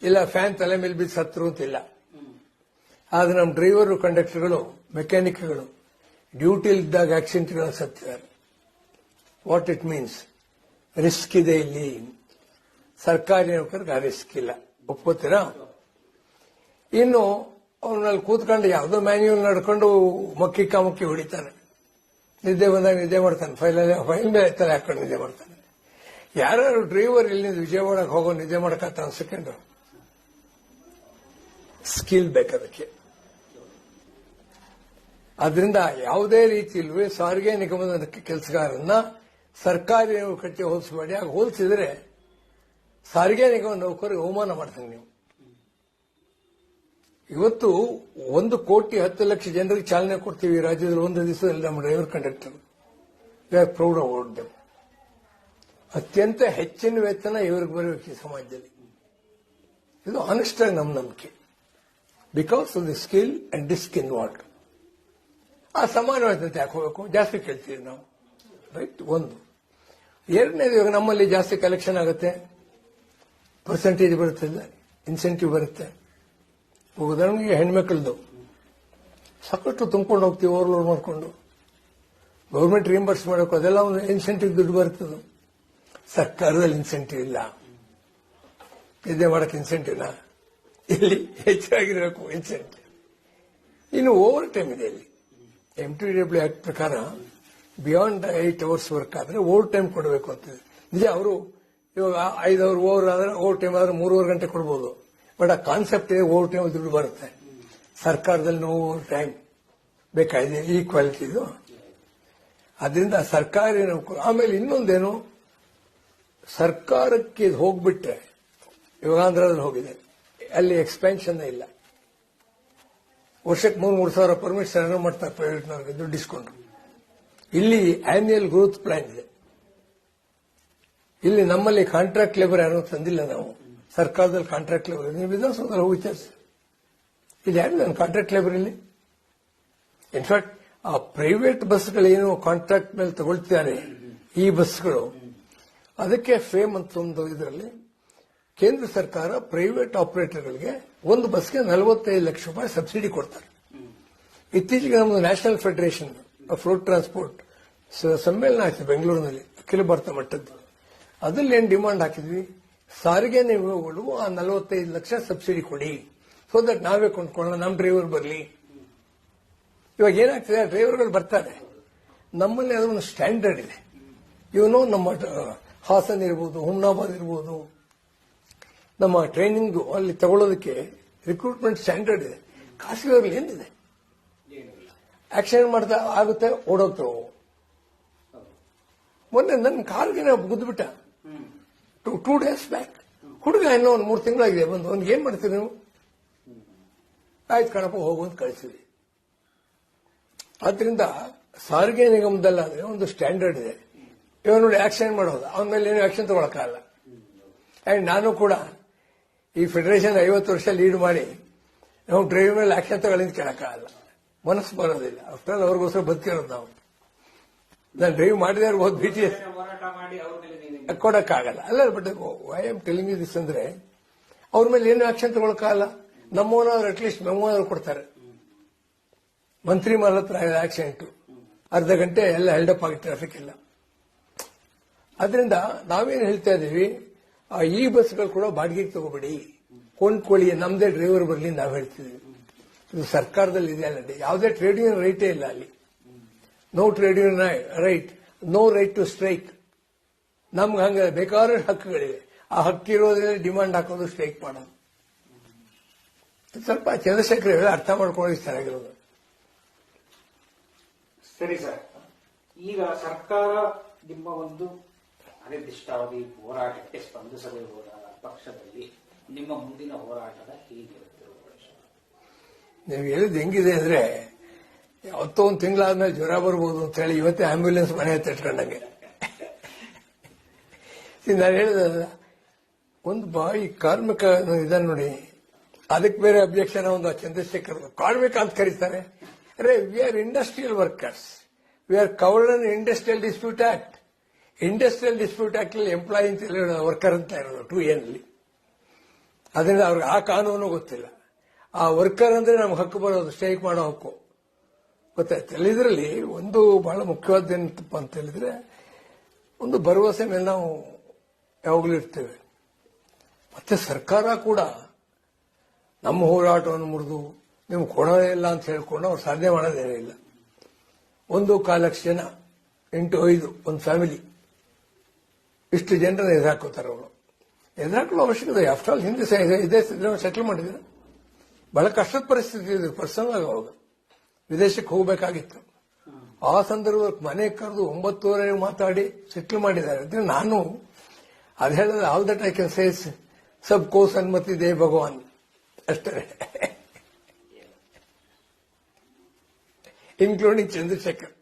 ಇಲ್ಲ ಫ್ಯಾನ್ ತಲೆ ಮೇಲೆ ಬಿದ್ದು ಸತ್ರು ಅಂತಿಲ್ಲ. ಆದ್ರೆ ನಮ್ಮ ಡ್ರೈವರು, ಕಂಡಕ್ಟರ್ಗಳು, ಮೆಕ್ಯಾನಿಕ್ಗಳು ಡ್ಯೂಟಿಲಿದ್ದಾಗ ಆಕ್ಸಿಡೆಂಟ್ಗಳನ್ನು ಸತ್ತಿದ್ದಾರೆ. ವಾಟ್ ಇಟ್ ಮೀನ್ಸ್, ರಿಸ್ಕ್ ಇದೆ ಇಲ್ಲಿ. ಸರ್ಕಾರಿ ನೌಕರಿಗೆ ಆ ರಿಸ್ಕ್ ಇಲ್ಲ. ಒಪ್ಕೋತೀರಾ? ಇನ್ನು ಅವನಲ್ಲಿ ಕೂತ್ಕೊಂಡು ಯಾವುದೋ ಮ್ಯಾನ್ಯುವಲ್ ನಡ್ಕೊಂಡು ಮಕ್ಕಿ ಕಾಮಕ್ಕಿ ಹೊಡಿತಾನೆ. ನಿದ್ದೆ ಬಂದಾಗ ನಿದ್ದೆ ಮಾಡ್ತಾನೆ. ಫೈಲ್ ಮೇಲೆ ತಲೆ ಹಾಕೊಂಡು ನಿದ್ದೆ ಮಾಡ್ತಾನೆ. ಯಾರು ಡ್ರೈವರ್ ಇಲ್ಲಿ ವಿಜಯವಾಡಕ್ಕೆ ಹೋಗೋ ನಿದ್ದೆ ಮಾಡಕತ್ತ ಅನ್ಸಕೊಂಡು ಸ್ಕಿಲ್ ಬೇಕದಕ್ಕೆ. ಅದರಿಂದ ಯಾವುದೇ ರೀತಿಯಲ್ಲೂ ಸಾರಿಗೆ ನಿಗಮದ ಕೆಲಸಗಾರನ್ನ ಸರ್ಕಾರಿ ನೌಕರಿಗೆ ಹೋಲಿಸಬೇಡಿ. ಆಗ ಹೋಲಿಸಿದ್ರೆ ಸಾರಿಗೆ ನಿಗಮ ನೌಕರಿಗೆ ಅವಮಾನ ಮಾಡ್ತಾನೆ ನೀವು. ಇವತ್ತು 1,10,00,000 ಜನರಿಗೆ ಚಾಲನೆ ಕೊಡ್ತೀವಿ ಈ ರಾಜ್ಯದಲ್ಲಿ ಒಂದು ದಿವಸದಲ್ಲಿ. ನಮ್ಮ driver, conductor we are proud about them. ಅತ್ಯಂತ ಹೆಚ್ಚಿನ ವೇತನ ಇವರಿಗೆ ಬರಬೇಕು ಈ ಸಮಾಜದಲ್ಲಿ. ಇದು ಆನೆಸ್ಟ್ ಆಗಿ ನಮ್ಮ ನಂಬಿಕೆ. Because of the skill and risk involved. ಆ ಸಮಾನವಾದಂತೆ ಯಾಕೆ ಹೋಗಬೇಕು? ಜಾಸ್ತಿ ಕೇಳ್ತೀವಿ ನಾವು, ರೈಟ್? ಒಂದು. ಎರಡನೇದು, ಇವಾಗ ನಮ್ಮಲ್ಲಿ ಜಾಸ್ತಿ ಕಲೆಕ್ಷನ್ ಆಗುತ್ತೆ, ಪರ್ಸೆಂಟೇಜ್ ಬರುತ್ತೆ, ಇನ್ಸೆಂಟಿವ್ ಬರುತ್ತೆ. ಉದಾಹರಣೆಗೆ ಹೆಣ್ಮಕ್ಳದ್ದು ಸಾಕಷ್ಟು ತುಂಬಿಕೊಂಡು ಹೋಗ್ತೀವಿ ಓವರ್ಲೋಡ್ ಮಾಡಿಕೊಂಡು. ಗೌರ್ಮೆಂಟ್ ರಿಯಂಬರ್ಸ್ ಮಾಡಬೇಕು, ಅದೆಲ್ಲ ಒಂದು ಇನ್ಸೆಂಟಿವ್ ದುಡ್ಡು ಬರ್ತದೆ. ಸರ್ಕಾರದಲ್ಲಿ ಇನ್ಸೆಂಟಿವ್ ಇಲ್ಲ. ನಿದ್ದೆ ಮಾಡಕ್ಕೆ ಇನ್ಸೆಂಟಿವ್ನ? ಇಲ್ಲಿ ಹೆಚ್ಚಾಗಿರಬೇಕು ಇನ್ಸೆಂಟಿವ್. ಇನ್ನು ಓವರ್ ಟೈಮ್ ಇದೆ ಇಲ್ಲಿ. MTW ಆಕ್ಟ್ ಪ್ರಕಾರ ಬಿಯಾಂಡ್ 8 hours ವರ್ಕ್ ಆದ್ರೆ ಓವರ್ ಟೈಮ್ ಕೊಡಬೇಕು ಅಂತ. ನಿಜ, ಅವರು ಇವಾಗ 5 hour ಓವರ್ ಆದ್ರೆ ಓವರ್ ಟೈಮ್ ಆದ್ರೆ 3.5 ಗಂಟೆ ಕೊಡ್ಬೋದು. ಬಟ್ ಆ ಕಾನ್ಸೆಪ್ಟ್ ಇದೆ, ಓವರ್ ಟೈಮ್ ದುಡ್ಡು ಬರುತ್ತೆ. ಸರ್ಕಾರದಲ್ಲಿ ನೋ ಓವರ್ ಟೈಮ್ ಬೇಕಾಗಿದೆ, ಈ ಕ್ವಾಲಿಟಿ ಇದು. ಅದರಿಂದ ಸರ್ಕಾರಿ ನೌಕರು. ಆಮೇಲೆ ಇನ್ನೊಂದೇನು, ಸರ್ಕಾರಕ್ಕೆ ಹೋಗ್ಬಿಟ್ರೆ, ಇವಾಗ ಆಂಧ್ರದಲ್ಲಿ ಹೋಗಿದೆ, ಅಲ್ಲಿ ಎಕ್ಸ್ಪ್ಯಾನ್ಷನ್ ಇಲ್ಲ. ವರ್ಷಕ್ಕೆ 3,000 ಪರ್ಮಿಷನ್ ಏನೋ ಮಾಡ್ತಾರೆ ಪ್ರೈವೇಟ್ನವ್ರಿಗೆ ದುಡ್ಡು ಇಸ್ಕೊಂಡು. ಇಲ್ಲಿ ಆನ್ಯುಯಲ್ ಗ್ರೋತ್ ಪ್ಲಾನ್ ಇದೆ. ಇಲ್ಲಿ ನಮ್ಮಲ್ಲಿ ಕಾಂಟ್ರಾಕ್ಟ್ ಲೇಬರ್ ಯಾರು ತಂದಿಲ್ಲ ನಾವು. ಸರ್ಕಾರದಲ್ಲಿ ಕಾಂಟ್ರಾಕ್ಟ್ ಲೇಬರ್, ನೀವು ವಿಧಾನಸೌಧದಲ್ಲಿ ಹೋಗಿ ವಿಚಾರಿಸಿ. ಇಲ್ಲಿ ಯಾರು ನಾನು ಕಾಂಟ್ರಾಕ್ಟ್ ಲೇಬರ್ ಇಲ್ಲಿ? ಇನ್ಫ್ಯಾಕ್ಟ್ ಆ ಪ್ರೈವೇಟ್ ಬಸ್ಗಳೇನು ಕಾಂಟ್ರಾಕ್ಟ್ ಮೇಲೆ ತಗೊಳ್ತಿದ್ದಾರೆ ಈ ಬಸ್ಗಳು, ಅದಕ್ಕೆ ಫೇಮ್ ಅಂತ ಒಂದು ಇದರಲ್ಲಿ ಕೇಂದ್ರ ಸರ್ಕಾರ ಪ್ರೈವೇಟ್ ಆಪರೇಟರ್ಗಳಿಗೆ ಒಂದು ಬಸ್ಗೆ 45 ಲಕ್ಷ ರೂಪಾಯಿ ಸಬ್ಸಿಡಿ ಕೊಡ್ತಾರೆ. ಇತ್ತೀಚೆಗೆ ನಮ್ಮದು national federation of road transport ಸಮ್ಮೇಳನ ಆಯ್ತು ಬೆಂಗಳೂರಿನಲ್ಲಿ, ಅಖಿಲ ಭಾರತ ಮಟ್ಟದ್ದು. ಅದ್ರಲ್ಲಿ ಏನ್ ಡಿಮಾಂಡ್ ಹಾಕಿದ್ವಿ, ಸಾರಿಗೆ ನಿಗಮಗಳು ಆ 45 ಲಕ್ಷ ಸಬ್ಸಿಡಿ ಕೊಡಿ, ಸೊ ದಟ್ ನಾವೇ ಕೊಂಡ್ಕೊಳ್ಳೋಣ, ನಮ್ಮ ಡ್ರೈವರ್ ಬರಲಿ. ಇವಾಗ ಏನಾಗ್ತದೆ, ಡ್ರೈವರ್ಗಳು ಬರ್ತಾರೆ, ನಮ್ಮಲ್ಲಿ ಅದೊಂದು ಸ್ಟ್ಯಾಂಡರ್ಡ್ ಇದೆ. ಇವನು ನಮ್ಮ ಹಾಸನ್ ಇರ್ಬೋದು, ಹುಮ್ನಾಬಾದ್ ಇರ್ಬೋದು, ನಮ್ಮ ಟ್ರೈನಿಂಗ್ ಅಲ್ಲಿ ತಗೊಳ್ಳೋದಕ್ಕೆ ರಿಕ್ರೂಟ್ಮೆಂಟ್ ಸ್ಟ್ಯಾಂಡರ್ಡ್ ಇದೆ. ಖಾಸಗಿಯವರಲ್ಲಿ ಏನಿದೆ, ಆಕ್ಷನ್ ಮಾಡ್ತಾ ಆಗುತ್ತೆ, ಓಡೋಗ್ತಾವ. ಮೊನ್ನೆ ನನ್ನ ಕಾರ್ಗೆ ಗುದ್ದುಬಿಟ್ಟ 2 days ಬ್ಯಾಕ್. ಹುಡುಗ ಇನ್ನೂ ಒಂದು 3 ತಿಂಗಳಾಗಿದೆ ಬಂದು. ಅವ್ನಿಗೆ ಏನ್ ಮಾಡ್ತೀರಿ ನೀವು? ಆಯ್ತು ಕಣಪ್ಪ, ಹೋಗುವಂತ ಕಳಿಸಿದ್ವಿ. ಆದ್ರಿಂದ ಸಾರಿಗೆ ನಿಗಮದಲ್ಲಾದ್ರೆ ಒಂದು ಸ್ಟ್ಯಾಂಡರ್ಡ್ ಇದೆ. ಇವಾಗ ನೋಡಿ, ಆಕ್ಷನ್ ಮಾಡೋದು, ಅವನ ಮೇಲೆ ಏನು ಆಕ್ಷನ್ ತಗೊಳಕ್ಕಾಗಲ್ಲ. ಅಂಡ್ ನಾನು ಕೂಡ ಈ ಫೆಡರೇಷನ್ 50 ವರ್ಷ ಲೀಡ್ ಮಾಡಿ ನಾವು ಡ್ರೈವರ್ ಮೇಲೆ ಆಕ್ಷನ್ ತಗೊಳ್ಳಿಂದ ಕೇಳಕ್ಕಾಗಲ್ಲ, ಮನಸ್ಸು ಬರೋದಿಲ್ಲ. ಆಫ್ಟರ್ ಆಲ್ ಅವ್ರಿಗೋಸ್ಕರ ಬದುಕಿರೋದು ನಾವು. ನಾನು ಡ್ರೈವ್ ಮಾಡಿದೆ ಇರ್ಬೋದು, BTS ಕೊಡಕ್ಕಾಗಲ್ಲ ಅಲ್ಲ. But I am telling this ಅಂದ್ರೆ ಅವ್ರ ಮೇಲೆ ಏನು ಆಕ್ಷನ್ ತಗೊಳಕ್ಕಾಗಲ್ಲ. ನಮ್ಮವನವ್ರು ಅಟ್ಲೀಸ್ಟ್ ಮೆಮೋನವ್ರು ಕೊಡ್ತಾರೆ, ಮಂತ್ರಿ ಮಾಲ ಹತ್ರ ಆಕ್ಸಿಡೆಂಟ್, ಅರ್ಧ ಗಂಟೆ ಎಲ್ಲ ಹೆಲ್ಡಪ್ ಆಗಿ ಟ್ರಾಫಿಕ್ ಇಲ್ಲ. ಅದರಿಂದ ನಾವೇನು ಹೇಳ್ತಾ ಇದ್ದೀವಿ, ಈ ಬಸ್ಗಳು ಕೂಡ ಬಾಡಿಗೆಗೆ ತಗೋಬೇಡಿ, ಕೊಂಡ್ಕೊಳ್ಳಿ, ನಮ್ದೇ ಡ್ರೈವರ್ ಬರಲಿ ನಾವು ಹೇಳ್ತಿದ್ವಿ. ಇದು ಸರ್ಕಾರದಲ್ಲಿ ಇದೆ ಅಲ್ಲ, ಯಾವುದೇ ಟ್ರೇಡ್ ಯೂನಿಯನ್ ರೈಟೇ ಇಲ್ಲ ಅಲ್ಲಿ. No trade union right, no right to strike. ನಮ್ಗೆ ಹಂಗ ಬೇಕಾದಷ್ಟು ಹಕ್ಕುಗಳಿವೆ. ಆ ಹಕ್ಕಿರೋದ್ರಿಂದ ಡಿಮಾಂಡ್ ಹಾಕೋದು, ಸ್ಟ್ರೈಕ್ ಮಾಡೋದು. ಸ್ವಲ್ಪ ಚಂದ್ರಶೇಖರ್ ಅರ್ಥ ಮಾಡ್ಕೊಳ್ಳೋದು ಚೆನ್ನಾಗಿರೋದು. ಸರಿ ಸರ್, ಈಗ ಸರ್ಕಾರ ನಿಮ್ಮ ಒಂದು ಅನಿರ್ದಿಷ್ಟಾವಧಿ ಹೋರಾಟಕ್ಕೆ ಸ್ಪಂದಿಸದೇ ಹೋದ ಪಕ್ಷದಲ್ಲಿ ನಿಮ್ಮ ಮುಂದಿನ ಹೋರಾಟದ ಹೀಗಿರುತ್ತೆ? ನೀವು ಹೇಳಿದ್ ಹೆಂಗಿದೆ ಅಂದ್ರೆ, ಯಾವತ್ತೋ ಒಂದು ತಿಂಗಳಾದ್ಮೇಲೆ ಜ್ವರ ಬರ್ಬೋದು ಅಂತ ಹೇಳಿ ಇವತ್ತೇ ಆಂಬ್ಯುಲೆನ್ಸ್ ಮನೆ ತಟ್ಕೊಂಡಂಗೆ. ನಾನು ಹೇಳಿದ ಒಂದು ಬಾಯಿ ಕಾರ್ಮಿಕ ಇದನ್ನು ನೋಡಿ, ಅದಕ್ಕೆ ಬೇರೆ ಅಬ್ಜೆಕ್ಷನ್. ಒಂದು ಚಂದ್ರಶೇಖರ್ ಕಾರ್ಮಿಕ ಅಂತ ಕರೀತಾರೆ. ಅರೆ, we are industrial workers, we are covered in industrial dispute act. Industrial dispute act ಅಲ್ಲಿ ಎಂಪ್ಲಾಯಿ ಅಂತ ವರ್ಕರ್ ಅಂತ ಇರೋದು 2A ನಲ್ಲಿ. ಅದರಿಂದ ಅವ್ರಿಗೆ ಆ ಕಾನೂನು ಗೊತ್ತಿಲ್ಲ. ಆ ವರ್ಕರ್ ಅಂದ್ರೆ ನಮ್ಗೆ ಹಕ್ಕು ಬರೋದು, ಸ್ಟ್ರೈಕ್ ಮಾಡೋ ಹಕ್ಕು ಗೊತ್ತಾಯ್ತಲ್ಲ. ಇದರಲ್ಲಿ ಒಂದು ಬಹಳ ಮುಖ್ಯವಾದ್ದೇನಪ್ಪ ಅಂತ ಹೇಳಿದ್ರೆ, ಒಂದು ಭರವಸೆ ಮೇಲೆ ನಾವು ಯಾವಾಗಲೂ ಇರ್ತೇವೆ. ಮತ್ತೆ ಸರ್ಕಾರ ಕೂಡ ನಮ್ಮ ಹೋರಾಟವನ್ನು ಮುರಿದು ನೀವು ಕೊಡೋದೇ ಇಲ್ಲ ಅಂತ ಹೇಳ್ಕೊಂಡು ಅವ್ರು ಸಾಧನೆ ಮಾಡೋದೇನೇ ಇಲ್ಲ. 1.25 ಲಕ್ಷ ಜನ 8-5 ಒಂದು ಫ್ಯಾಮಿಲಿ, ಇಷ್ಟು ಜನರನ್ನ ಎದುರಾಕೋತಾರೆ ಅವರು. ಎದುರಾಕಲು ಅವಶ್ಯಕತೆ. ಆಫ್ಟರ್ ಆಲ್ ಹಿಂದೆ ಇದೇ ಸೆಟಲ್ ಮಾಡಿದ್ರೆ ಬಹಳ ಕಷ್ಟದ ಪರಿಸ್ಥಿತಿ ಇದೆ. ಪರ್ಸನಲ್ ಆಗಿ ಅವಾಗ ವಿದೇಶಕ್ಕೆ ಹೋಗಬೇಕಾಗಿತ್ತು. ಆ ಸಂದರ್ಭದಲ್ಲಿ ಮನೆ ಕರೆದು 9:30 ಮಾತಾಡಿ ಸೆಟ್ಲ್ ಮಾಡಿದ್ದಾರೆ. ಅಂದ್ರೆ ನಾನು ಅದು ಹೇಳಿದ್ರೆ all that I can says ಸಬ್ ಕೋ ಸನ್ಮತಿ ದೇ ಭಗವಾನ್ ಅಷ್ಟೇ, ಇನ್ಕ್ಲೂಡಿಂಗ್ ಚಂದ್ರಶೇಖರ್.